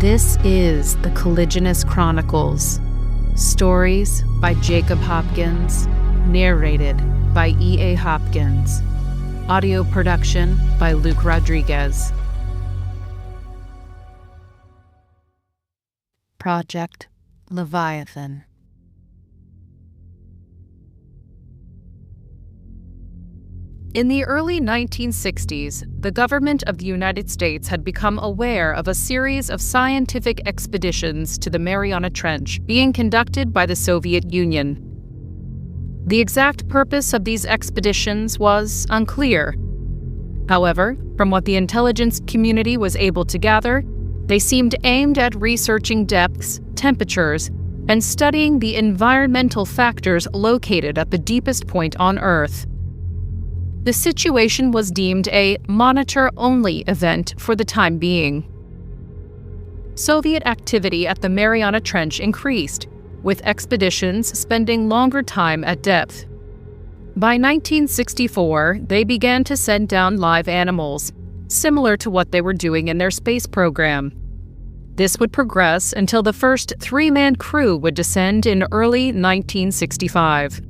This is the Caliginous Chronicles. Stories by Jacob Hopkins, narrated by E.A. Hopkins. Audio production by Luke Rodriguez. Project Leviathan. In the early 1960s, the government of the United States had become aware of a series of scientific expeditions to the Mariana Trench being conducted by the Soviet Union. The exact purpose of these expeditions was unclear. However, from what the intelligence community was able to gather, they seemed aimed at researching depths, temperatures, and studying the environmental factors located at the deepest point on Earth. The situation was deemed a monitor-only event for the time being. Soviet activity at the Mariana Trench increased, with expeditions spending longer time at depth. By 1964, they began to send down live animals, similar to what they were doing in their space program. This would progress until the first three-man crew would descend in early 1965.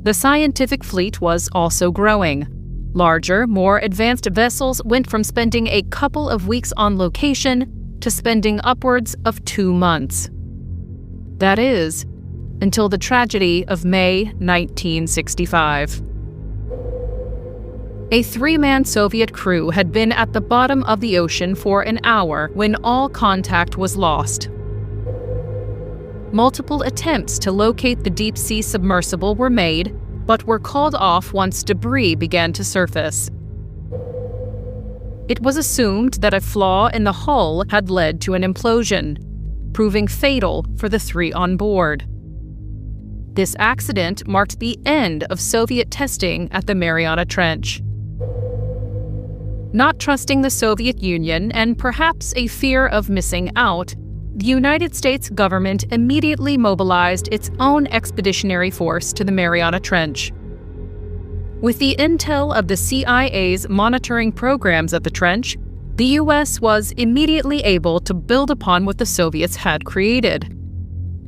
The scientific fleet was also growing. Larger, more advanced vessels went from spending a couple of weeks on location to spending upwards of 2 months. That is, until the tragedy of May 1965. A three-man Soviet crew had been at the bottom of the ocean for an hour when all contact was lost. Multiple attempts to locate the deep-sea submersible were made, but were called off once debris began to surface. It was assumed that a flaw in the hull had led to an implosion, proving fatal for the three on board. This accident marked the end of Soviet testing at the Mariana Trench. Not trusting the Soviet Union and perhaps a fear of missing out, the United States government immediately mobilized its own expeditionary force to the Mariana Trench. With the intel of the CIA's monitoring programs at the trench, the U.S. was immediately able to build upon what the Soviets had created.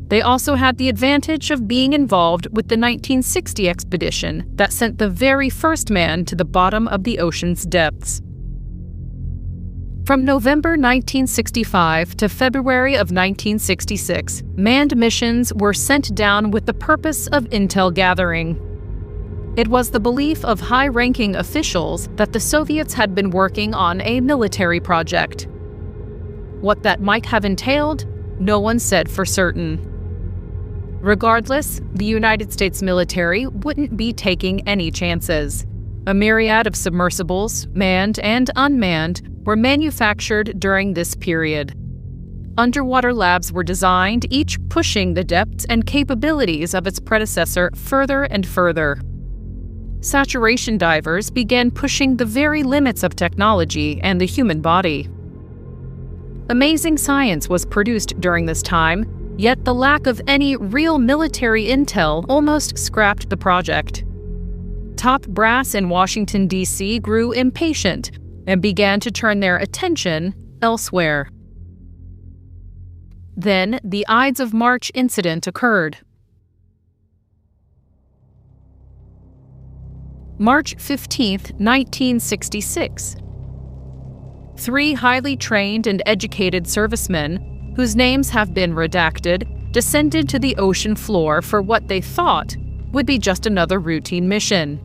They also had the advantage of being involved with the 1960 expedition that sent the very first man to the bottom of the ocean's depths. From November 1965 to February of 1966, manned missions were sent down with the purpose of intel gathering. It was the belief of high-ranking officials that the Soviets had been working on a military project. What that might have entailed, no one said for certain. Regardless, the United States military wouldn't be taking any chances. A myriad of submersibles, manned and unmanned, were manufactured during this period. Underwater labs were designed, each pushing the depths and capabilities of its predecessor further and further. Saturation divers began pushing the very limits of technology and the human body. Amazing science was produced during this time, yet the lack of any real military intel almost scrapped the project. Top brass in Washington, D.C. grew impatient and began to turn their attention elsewhere. Then the Ides of March incident occurred. March 15, 1966. 3 highly trained and educated servicemen, whose names have been redacted, descended to the ocean floor for what they thought would be just another routine mission.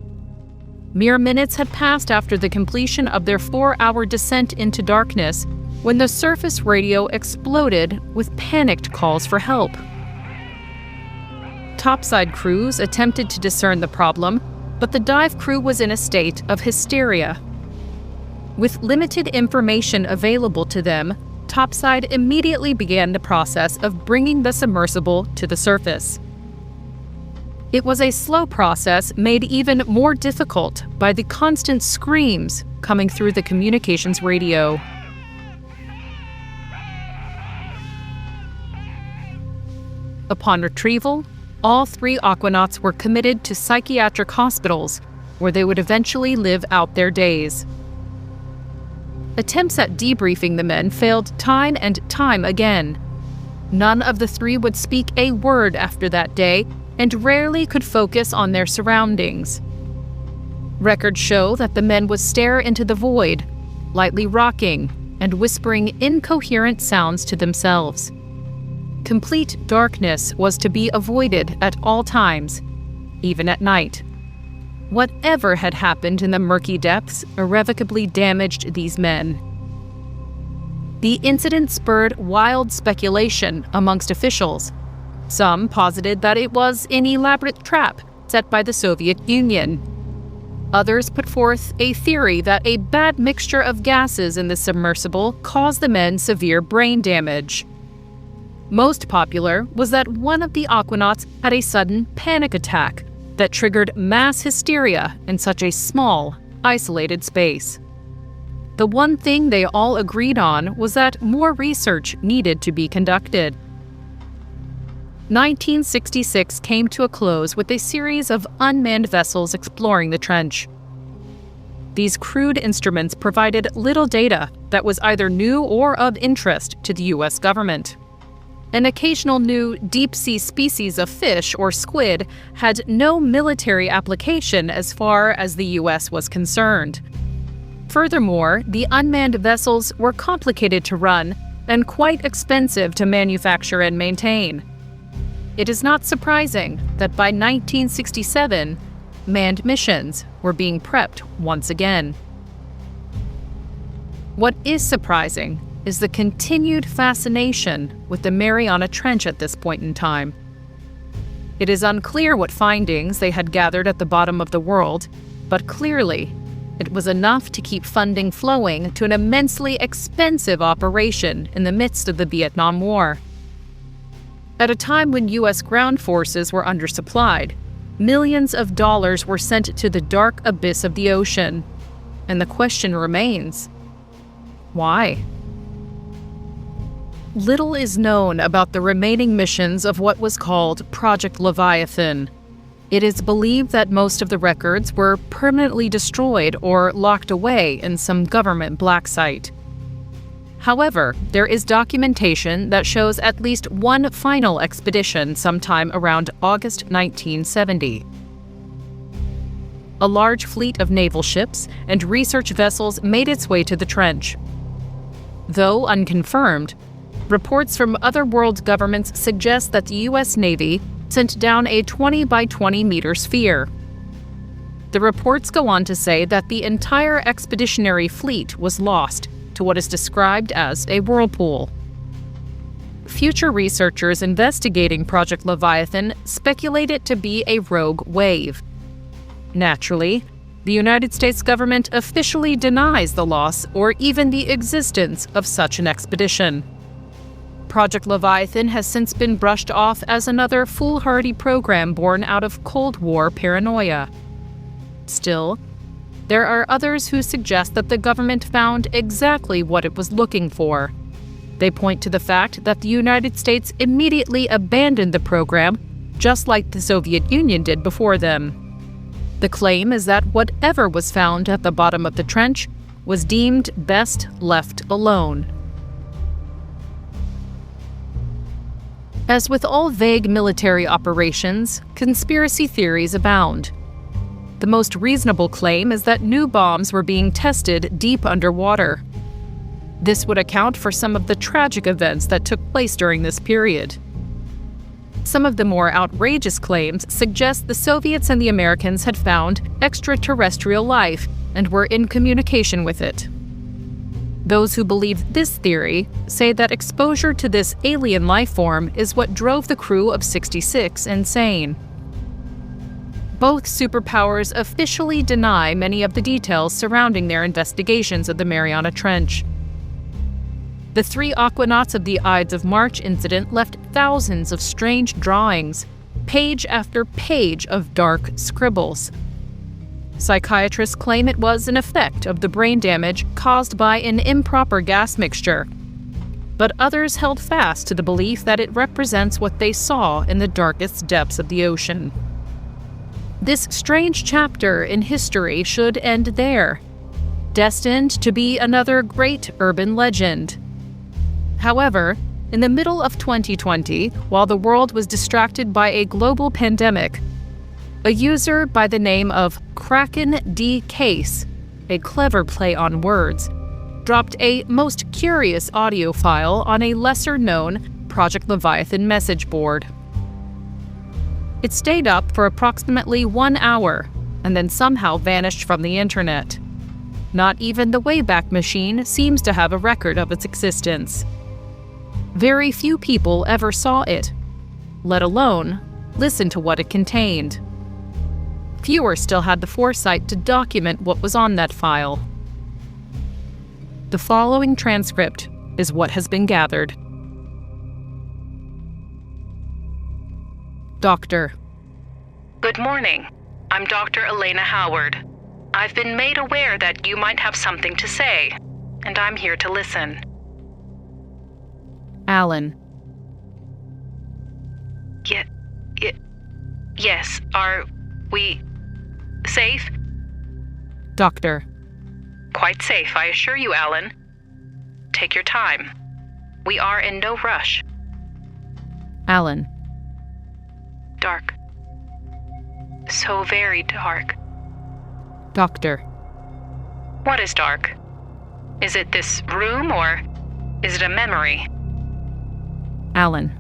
Mere minutes had passed after the completion of their 4-hour descent into darkness when the surface radio exploded with panicked calls for help. Topside crews attempted to discern the problem, but the dive crew was in a state of hysteria. With limited information available to them, Topside immediately began the process of bringing the submersible to the surface. It was a slow process made even more difficult by the constant screams coming through the communications radio. Upon retrieval, all 3 aquanauts were committed to psychiatric hospitals, where they would eventually live out their days. Attempts at debriefing the men failed time and time again. None of the three would speak a word after that day, and rarely could focus on their surroundings. Records show that the men would stare into the void, lightly rocking and whispering incoherent sounds to themselves. Complete darkness was to be avoided at all times, even at night. Whatever had happened in the murky depths irrevocably damaged these men. The incident spurred wild speculation amongst officials. Some posited that it was an elaborate trap set by the Soviet Union. Others put forth a theory that a bad mixture of gases in the submersible caused the men severe brain damage. Most popular was that one of the aquanauts had a sudden panic attack that triggered mass hysteria in such a small, isolated space. The one thing they all agreed on was that more research needed to be conducted. 1966 came to a close with a series of unmanned vessels exploring the trench. These crude instruments provided little data that was either new or of interest to the U.S. government. An occasional new deep-sea species of fish or squid had no military application as far as the U.S. was concerned. Furthermore, the unmanned vessels were complicated to run and quite expensive to manufacture and maintain. It is not surprising that by 1967, manned missions were being prepped once again. What is surprising is the continued fascination with the Mariana Trench at this point in time. It is unclear what findings they had gathered at the bottom of the world, but clearly, it was enough to keep funding flowing to an immensely expensive operation in the midst of the Vietnam War. At a time when U.S. ground forces were undersupplied, millions of dollars were sent to the dark abyss of the ocean. And the question remains, why? Little is known about the remaining missions of what was called Project Leviathan. It is believed that most of the records were permanently destroyed or locked away in some government black site. However, there is documentation that shows at least one final expedition sometime around August 1970. A large fleet of naval ships and research vessels made its way to the trench. Though unconfirmed, reports from other world governments suggest that the U.S. Navy sent down a 20 by 20 meter sphere. The reports go on to say that the entire expeditionary fleet was lost to what is described as a whirlpool. Future researchers investigating Project Leviathan speculate it to be a rogue wave. Naturally, the United States government officially denies the loss or even the existence of such an expedition. Project Leviathan has since been brushed off as another foolhardy program born out of Cold War paranoia. Still, there are others who suggest that the government found exactly what it was looking for. They point to the fact that the United States immediately abandoned the program, just like the Soviet Union did before them. The claim is that whatever was found at the bottom of the trench was deemed best left alone. As with all vague military operations, conspiracy theories abound. The most reasonable claim is that new bombs were being tested deep underwater. This would account for some of the tragic events that took place during this period. Some of the more outrageous claims suggest the Soviets and the Americans had found extraterrestrial life and were in communication with it. Those who believe this theory say that exposure to this alien life form is what drove the crew of 66 insane. Both superpowers officially deny many of the details surrounding their investigations of the Mariana Trench. The 3 aquanauts of the Ides of March incident left thousands of strange drawings, page after page of dark scribbles. Psychiatrists claim it was an effect of the brain damage caused by an improper gas mixture, but others held fast to the belief that it represents what they saw in the darkest depths of the ocean. This strange chapter in history should end there. destined to be another great urban legend. However, in the middle of 2020, while the world was distracted by a global pandemic, a user by the name of Kraken D. Case, a clever play on words, dropped a most curious audio file on a lesser-known Project Leviathan message board. It stayed up for approximately 1 hour and then somehow vanished from the internet. Not even the Wayback Machine seems to have a record of its existence. Very few people ever saw it, let alone listen to what it contained. Fewer still had the foresight to document what was on that file. The following transcript is what has been gathered. Doctor. Good morning. I'm Dr. Elena Howard. I've been made aware that you might have something to say, and I'm here to listen. Alan. Yes, are we safe? Doctor. Quite safe, I assure you, Alan. Take your time. We are in no rush. Alan. Dark. So very dark. Doctor. What is dark? Is it this room, or is it a memory? Alan.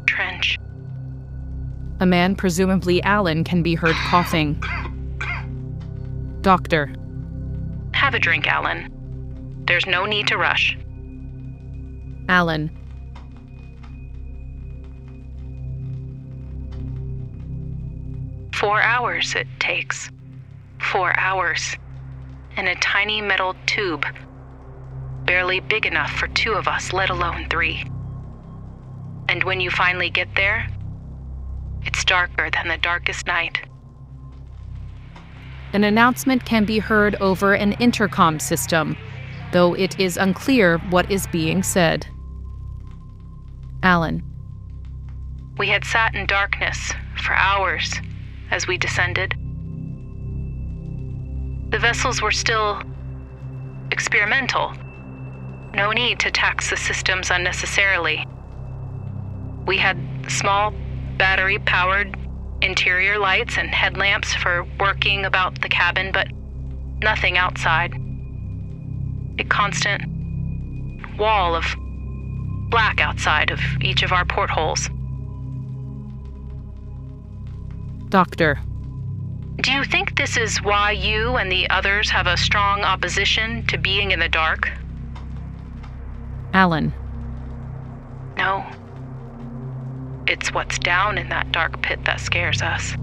Trench. A man, presumably Alan, can be heard coughing. Doctor. Have a drink, Alan. There's no need to rush. Alan. 4 hours it takes. 4 hours. In a tiny metal tube. Barely big enough for 2 of us, let alone 3. And when you finally get there, it's darker than the darkest night. An announcement can be heard over an intercom system, though it is unclear what is being said. Alan. We had sat in darkness for hours as we descended. The vessels were still experimental. No need to tax the systems unnecessarily. We had small battery-powered interior lights and headlamps for working about the cabin, but nothing outside. A constant wall of black outside of each of our portholes. Doctor. Do you think this is why you and the others have a strong opposition to being in the dark? Alan. No. It's what's down in that dark pit that scares us.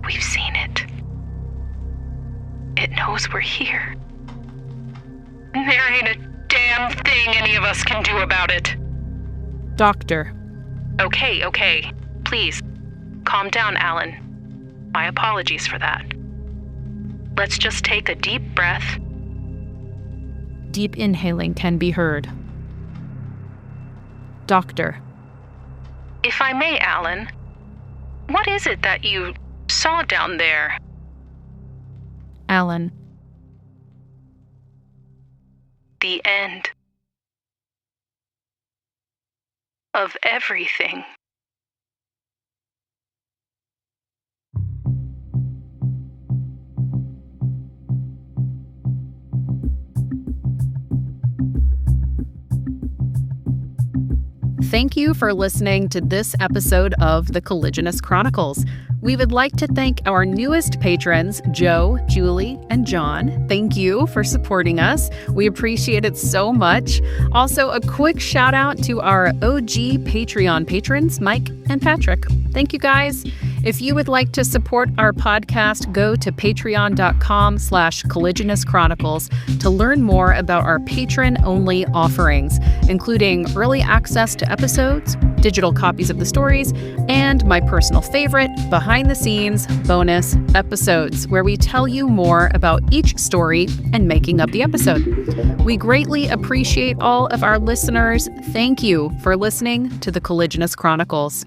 We've seen it. It knows we're here. There ain't a damn thing any of us can do about it. Doctor. Okay. Please, calm down, Alan. My apologies for that. Let's just take a deep breath. Deep inhaling can be heard. Doctor. If I may, Alan, what is it that you saw down there? Alan. The end of everything. Thank you for listening to this episode of The Caliginous Chronicles. We would like to thank our newest patrons, Joe, Julie, and John. Thank you for supporting us. We appreciate it so much. Also, a quick shout out to our OG Patreon patrons, Mike and Patrick. Thank you, guys. If you would like to support our podcast, go to patreon.com/CaliginousChronicles to learn more about our patron-only offerings, including early access to episodes, digital copies of the stories, and my personal favorite, behind-the-scenes bonus episodes, where we tell you more about each story and making up the episode. We greatly appreciate all of our listeners. Thank you for listening to the Caliginous Chronicles.